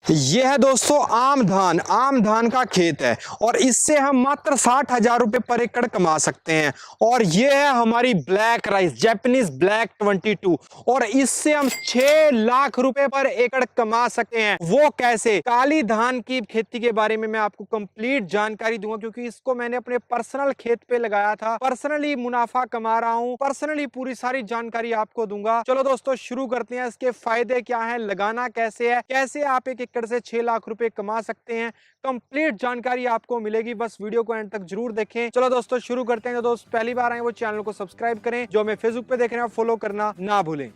ये है दोस्तों आम धान का खेत है और इससे हम मात्र 60,000 रुपए पर एकड़ कमा सकते हैं। और ये है हमारी ब्लैक राइस जैपनीज ब्लैक 22 और इससे हम 6 लाख रुपए पर एकड़ कमा सकते हैं। वो कैसे? काली धान की खेती के बारे में मैं आपको कंप्लीट जानकारी दूंगा, क्योंकि इसको मैंने अपने पर्सनल खेत पे लगाया था, पर्सनली मुनाफा कमा रहा हूं, पर्सनली पूरी सारी जानकारी आपको दूंगा। चलो दोस्तों शुरू करते हैं। इसके फायदे क्या है, लगाना कैसे है, कैसे आप एक एकड़ से 6 लाख रुपए कमा सकते हैं, कंप्लीट जानकारी आपको मिलेगी। बस वीडियो को एंड तक जरूर देखें। चलो दोस्तों शुरू करते हैं। जो दोस्त पहली बार आए वो चैनल को सब्सक्राइब करें, जो हमें फेसबुक पे देख रहे हैं फॉलो करना ना भूलें।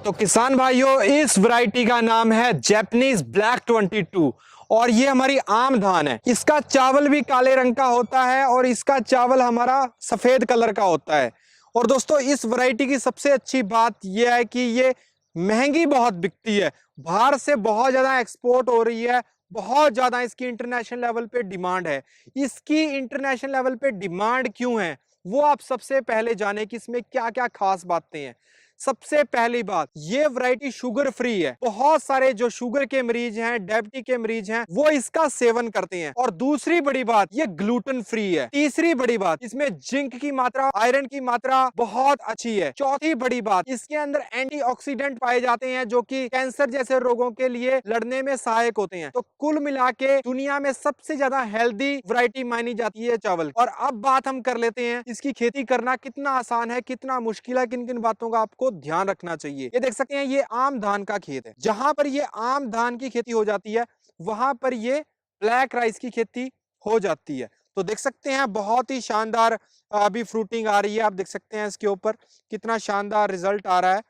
तो किसान भाइयों, इस वैरायटी का नाम है जैपनीज ब्लैक 22 और ये हमारी आम धान है। इसका चावल भी काले रंग का होता है और इसका चावल हमारा सफेद कलर का होता है। और दोस्तों इस वैरायटी की सबसे अच्छी बात यह है कि ये महंगी बहुत बिकती है, बाहर से बहुत ज्यादा एक्सपोर्ट हो रही है, बहुत ज्यादा इसकी इंटरनेशनल लेवल पे डिमांड है। इसकी इंटरनेशनल लेवल पे डिमांड क्यों है वो आप सबसे पहले जाने कि इसमें क्या क्या खास बातें हैं। सबसे पहली बात, ये वैरायटी शुगर फ्री है। बहुत सारे जो शुगर के मरीज हैं, डायबिटीज के मरीज हैं, वो इसका सेवन करते हैं। और दूसरी बड़ी बात, ये ग्लूटेन फ्री है। तीसरी बड़ी बात, इसमें जिंक की मात्रा, आयरन की मात्रा बहुत अच्छी है। चौथी बड़ी बात, इसके अंदर एंटीऑक्सीडेंट पाए जाते हैं जो कि कैंसर जैसे रोगों के लिए लड़ने में सहायक होते हैं। तो कुल मिला के दुनिया में सबसे ज्यादा हेल्दी वैरायटी मानी जाती है चावल। और अब बात हम कर लेते हैं इसकी खेती करना कितना आसान है, कितना मुश्किल है, किन किन बातों का आपको ध्यान रखना चाहिए। ये देख सकते हैं, ये आम धान का खेत है। जहां पर ये आम धान की खेती हो जाती है वहां पर ये ब्लैक राइस की खेती हो जाती है। तो देख सकते हैं बहुत ही शानदार अभी फ्रूटिंग आ रही है। आप देख सकते हैं इसके ऊपर कितना शानदार रिजल्ट आ रहा है।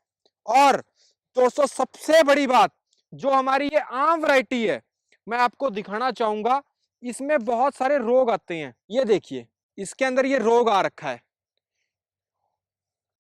और दोस्तों सबसे बड़ी बात, जो हमारी ये आम वैरायटी है, मैं आपको दिखाना चाहूंगा। इसमें बहुत सारे रोग आते हैं। ये देखिए, इसके अंदर ये रोग आ रखा है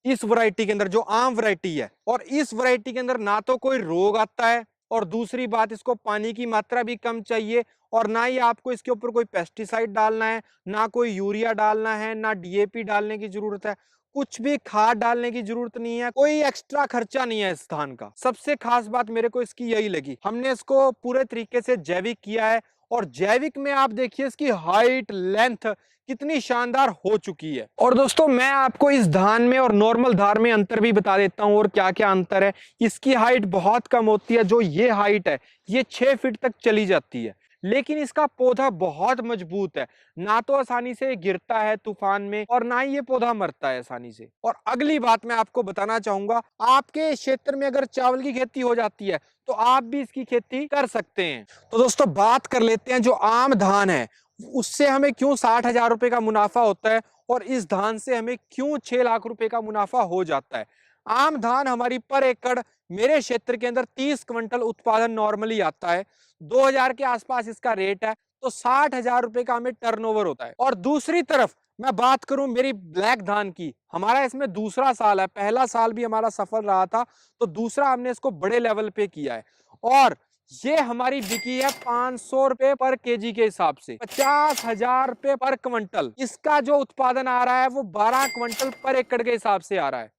इस वैरायटी के अंदर, जो आम वैरायटी है। और इस वैरायटी के अंदर ना तो कोई रोग आता है, और दूसरी बात, इसको पानी की मात्रा भी कम चाहिए, और ना ही आपको इसके ऊपर कोई पेस्टिसाइड डालना है, ना कोई यूरिया डालना है, ना डीएपी डालने की जरूरत है, कुछ भी खाद डालने की जरूरत नहीं है, कोई एक्स्ट्रा खर्चा नहीं है इस धान का। सबसे खास बात मेरे को इसकी यही लगी। हमने इसको पूरे तरीके से जैविक किया है, और जैविक में आप देखिए इसकी हाइट, लेंथ कितनी शानदार हो चुकी है। और दोस्तों मैं आपको इस धान में और नॉर्मल धान में अंतर भी बता देता हूं, और क्या क्या अंतर है। इसकी हाइट बहुत कम होती है, जो ये हाइट है ये 6 फीट तक चली जाती है, लेकिन इसका पौधा बहुत मजबूत है। ना तो आसानी से गिरता है तूफान में, और ना ही ये पौधा मरता है आसानी से। और अगली बात मैं आपको बताना चाहूंगा, आपके क्षेत्र में अगर चावल की खेती हो जाती है तो आप भी इसकी खेती कर सकते हैं। तो दोस्तों बात कर लेते हैं, जो आम धान है उससे हमें क्यों 60,000 रुपए का मुनाफा होता है, और इस धान से हमें क्यों 6 लाख रुपए का मुनाफा हो जाता है। आम धान हमारी पर एकड़ मेरे क्षेत्र के अंदर 30 क्विंटल उत्पादन नॉर्मली आता है। 2,000 के आसपास इसका रेट है, तो 60,000 रुपए का हमें टर्नओवर होता है। और दूसरी तरफ मैं बात करूं मेरी ब्लैक धान की, हमारा इसमें दूसरा साल है। पहला साल भी हमारा सफल रहा था, तो दूसरा हमने इसको बड़े लेवल पे किया है। और ये हमारी बिकी है 500 रुपए पर केजी के हिसाब से, 50,000 रुपए पर क्विंटल। इसका जो उत्पादन आ रहा है वो 12 क्विंटल पर एकड़ के हिसाब से आ रहा है।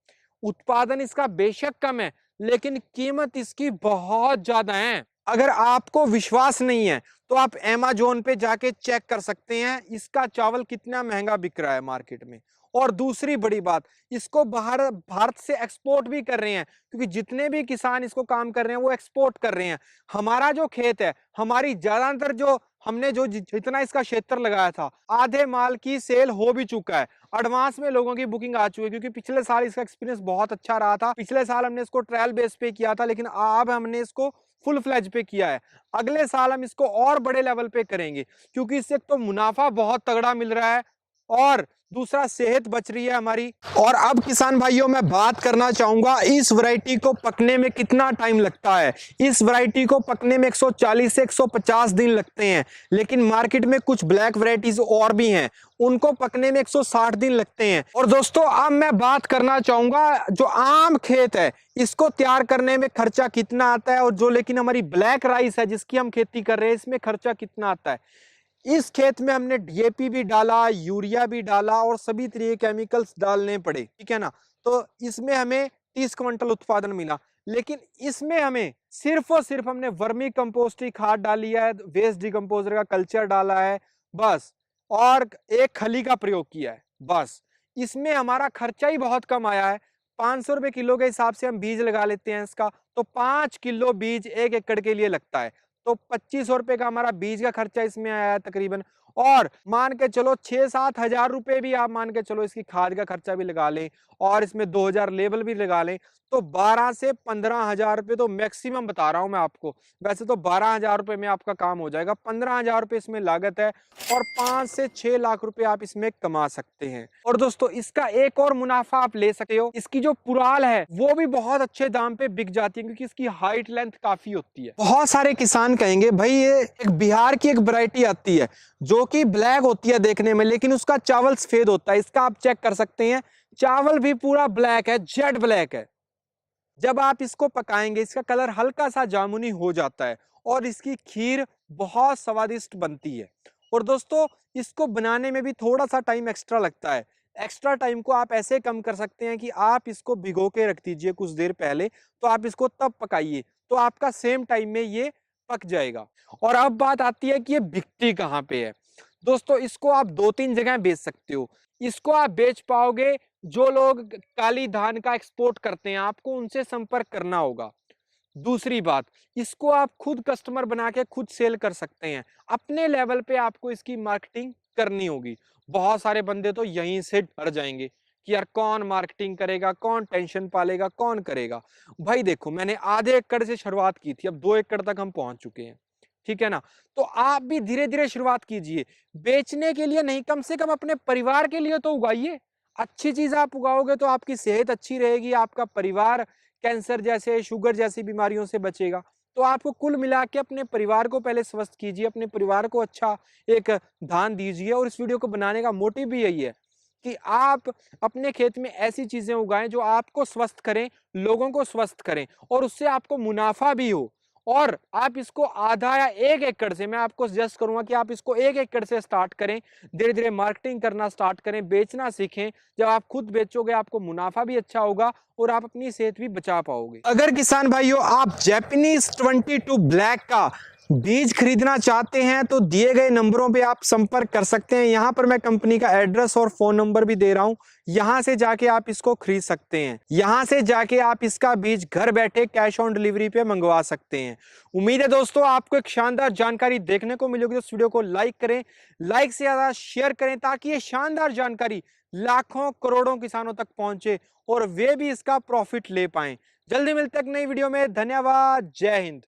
उत्पादन इसका बेशक कम है, लेकिन कीमत इसकी बहुत ज्यादा है। अगर आपको विश्वास नहीं है तो आप Amazon पे जाके चेक कर सकते हैं इसका चावल कितना महंगा बिक रहा है मार्केट में। और दूसरी बड़ी बात, इसको बाहर भारत से एक्सपोर्ट भी कर रहे हैं, क्योंकि जितने भी किसान इसको काम कर रहे हैं वो एक्सपोर्ट कर रहे हैं। हमारा जो खेत है, हमारी ज्यादातर जो हमने जो जितना इसका क्षेत्र लगाया था, आधे माल की सेल हो भी चुका है। एडवांस में लोगों की बुकिंग आ चुकी है, क्योंकि पिछले साल इसका एक्सपीरियंस बहुत अच्छा रहा था। पिछले साल हमने इसको ट्रायल बेस पे किया था, लेकिन अब हमने इसको फुल फ्लैज पे किया है। अगले साल हम इसको और बड़े लेवल पे करेंगे, क्योंकि इससे तो मुनाफा बहुत तगड़ा मिल रहा है, और दूसरा सेहत बच रही है हमारी। और अब किसान भाइयों मैं बात करना चाहूंगा इस वैरायटी को पकने में कितना टाइम लगता है। इस वैरायटी को पकने में 140 से 150 दिन लगते हैं, लेकिन मार्केट में कुछ ब्लैक वैरायटीज और भी हैं, उनको पकने में 160 दिन लगते हैं। और दोस्तों अब मैं बात करना चाहूंगा, जो आम खेत है इसको तैयार करने में खर्चा कितना आता है, और जो लेकिन हमारी ब्लैक राइस है जिसकी हम खेती कर रहे हैं इसमें खर्चा कितना आता है। इस खेत में हमने डीएपी भी डाला, यूरिया भी डाला, और सभी तरह के केमिकल्स डालने पड़े, ठीक है ना। तो इसमें हमें 30 क्विंटल उत्पादन मिला। लेकिन इसमें हमें सिर्फ और सिर्फ हमने वर्मी कंपोस्ट की खाद डाली है, वेस्ट डिकम्पोजर का कल्चर डाला है बस, और एक खली का प्रयोग किया है बस। इसमें हमारा खर्चा ही बहुत कम आया है। 500 रुपए किलो के हिसाब से हम बीज लगा लेते हैं इसका, तो 5 किलो बीज 1 एकड़ के लिए लगता है, तो 2500 रुपए का हमारा बीज का खर्चा इसमें आया है तकरीबन। और मान के चलो 6-7 हजार रुपए भी आप मान के चलो इसकी खाद का खर्चा भी लगा लें, और इसमें 2000 लेबल भी लगा लें, तो 12 से 15 हजार रुपए तो मैक्सिमम बता रहा हूं मैं आपको। वैसे तो 12 हजार रुपए में आपका काम हो जाएगा, 15 हजार रुपए इसमें लागत है, और 5 से 6 लाख रुपए आप इसमें कमा सकते हैं। और दोस्तों इसका एक और मुनाफा आप ले सकते हो, इसकी जो पुराल है वो भी बहुत अच्छे दाम पे बिक जाती है, क्योंकि इसकी हाइट लेंथ काफी होती है। बहुत सारे किसान कहेंगे भाई ये एक बिहार की एक वैरायटी आती है जो कि ब्लैक होती है देखने में, लेकिन उसका चावल सफेद होता है। इसका आप चेक कर सकते हैं, चावल भी पूरा ब्लैक है, जेड ब्लैक है। जब आप इसको पकाएंगे इसका कलर हल्का सा जामुनी हो जाता है, और इसकी खीर बहुत स्वादिष्ट बनती है। और दोस्तों इसको बनाने में भी थोड़ा सा टाइम एक्स्ट्रा लगता है। एक्स्ट्रा टाइम को आप ऐसे कम कर सकते हैं कि आप इसको भिगो के रख दीजिए कुछ देर पहले, तो आप इसको तब पकाइए, तो आपका सेम टाइम में ये पक जाएगा। और अब बात आती है कि ये बिकती कहाँ पे है। दोस्तों इसको आप 2-3 जगह बेच सकते हो। इसको आप बेच पाओगे जो लोग काली धान का एक्सपोर्ट करते हैं, आपको उनसे संपर्क करना होगा। दूसरी बात, इसको आप खुद कस्टमर बना के खुद सेल कर सकते हैं। अपने लेवल पे आपको इसकी मार्केटिंग करनी होगी। बहुत सारे बंदे तो यहीं से डर जाएंगे कि यार कौन मार्केटिंग करेगा, कौन टेंशन पालेगा, कौन करेगा। भाई देखो मैंने आधे एकड़ से शुरुआत की थी, अब 2 एकड़ तक हम पहुंच चुके हैं, ठीक है ना। तो आप भी धीरे धीरे शुरुआत कीजिए, बेचने के लिए नहीं, कम से कम अपने परिवार के लिए तो उगाइए। अच्छी चीज आप उगाओगे तो आपकी सेहत अच्छी रहेगी, आपका परिवार कैंसर जैसे, शुगर जैसी बीमारियों से बचेगा। तो आपको कुल मिला के अपने परिवार को पहले स्वस्थ कीजिए, अपने परिवार को अच्छा एक ध्यान दीजिए। और इस वीडियो को बनाने का मोटिव भी यही है कि आप अपने खेत में ऐसी चीजें उगाएं जो आपको स्वस्थ करें, लोगों को स्वस्थ करें, और उससे आपको मुनाफा भी हो। और आप इसको आधा या 1 एकड़ से, मैं आपको सजेस्ट करूंगा कि आप इसको 1 एकड़ से स्टार्ट करें, धीरे धीरे मार्केटिंग करना स्टार्ट करें, बेचना सीखें। जब आप खुद बेचोगे आपको मुनाफा भी अच्छा होगा और आप अपनी सेहत भी बचा पाओगे। अगर किसान भाइयों आप जैपनीज 22 ब्लैक का बीज खरीदना चाहते हैं तो दिए गए नंबरों पे आप संपर्क कर सकते हैं। यहां पर मैं कंपनी का एड्रेस और फोन नंबर भी दे रहा हूं, यहां से जाके आप इसको खरीद सकते हैं। यहां से जाके आप इसका बीज घर बैठे कैश ऑन डिलीवरी पे मंगवा सकते हैं। उम्मीद है दोस्तों आपको एक शानदार जानकारी देखने को मिलेगी। तो इस वीडियो को लाइक करें, लाइक से ज्यादा शेयर करें, ताकि ये शानदार जानकारी लाखों करोड़ों किसानों तक पहुंचे और वे भी इसका प्रॉफिट ले पाए। जल्दी मिलते हैं नई वीडियो में। धन्यवाद, जय हिंद।